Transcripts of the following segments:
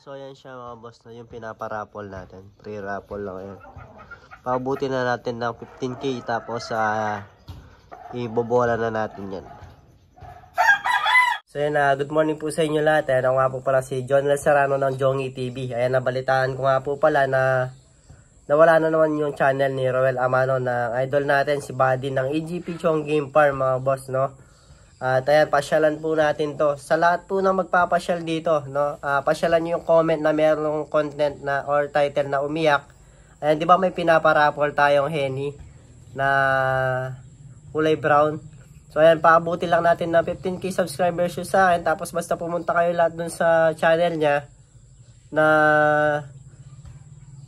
So ayan siya mga boss na yung pinaparaffle natin. Pre-raffle lang yan. Pabuti na natin ng 15k tapos ibobola na natin yan. So ayan good morning po sa inyo lahat. Ayan ako nga po pala si John Lazarano ng Jongy TV. Ayan nabalitaan ko nga po pala na nawala na naman yung channel ni Roel Amano na idol natin si Buddy ng EGP Chong Game Farm mga boss no. At ayan, pasyalan po natin to. Sa lahat po na magpapasyal dito, no? Pasyalan nyo yung comment na merong content na or title na umiyak. Ayan, di ba may pinaparapol tayong Henny na kulay brown? So ayan, paabuti lang natin na 15k subscribers yun sa akin. Tapos basta pumunta kayo lahat dun sa channel niya na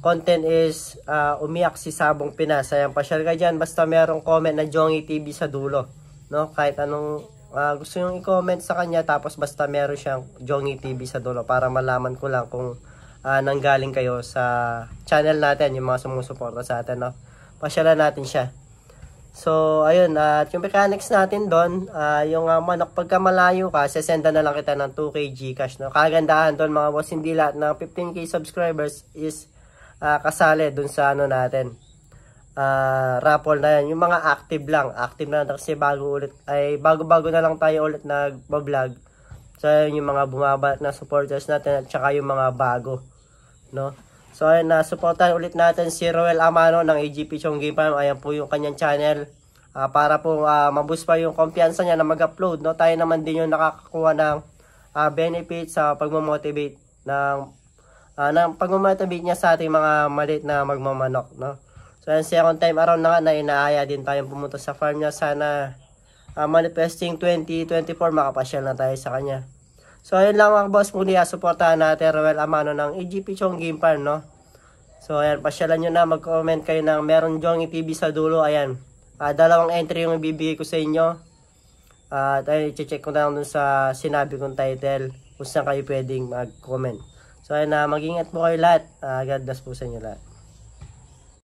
content is umiyak si Sabong Pinas. Ayan, pasyal ka dyan. Basta merong comment na Jongy TV sa dulo. No? Kahit anong gusto nyo i-comment sa kanya, tapos basta meron siyang Jongy TV sa dulo para malaman ko lang kung nanggaling kayo sa channel natin, yung mga sumusuporta sa atin, no? Pasyalan natin siya. So, ayun, at yung mechanics natin doon, yung manok, pagka malayo ka, sesenda na lang kita ng 2k Gcash, no? Kagandahan doon mga boss, hindi lahat ng 15k subscribers is kasali doon sa ano natin. Raffle na yan, yung mga active na kasi bago na lang tayo ulit nag-vlog. So yung mga bumaba na supporters natin at saka yung mga bago, no? So ayun, supportan ulit natin si Roel Amano ng EGP Chong Game Farm. Ayan po yung kanyang channel, para po maboost pa yung kumpiyansa niya na mag-upload, no? Tayo naman din yung nakakakuha ng benefit sa pagmo-motivate ng pagmo-motivate niya sa ating mga maliit na magmamanok, no? So, second time around na nga na inaaya din tayong pumunta sa farm niya. Sana manifesting 2024 makapasyal na tayo sa kanya. So, ayun lang mga boss. Muli supportahan natin Roel Amano ng EGP Chong Game Farm, no? So, ayan, pasyalan nyo na. Mag-comment kayo ng meron Jongy TV sa dulo. Ayan. Dalawang entry yung ibibigay ko sa inyo. At i-check ko na lang dun sa sinabi kong title kung saan kayo pwedeng mag-comment. So, ayan, mag-ingat po kayo lahat. God bless po sa inyo lahat.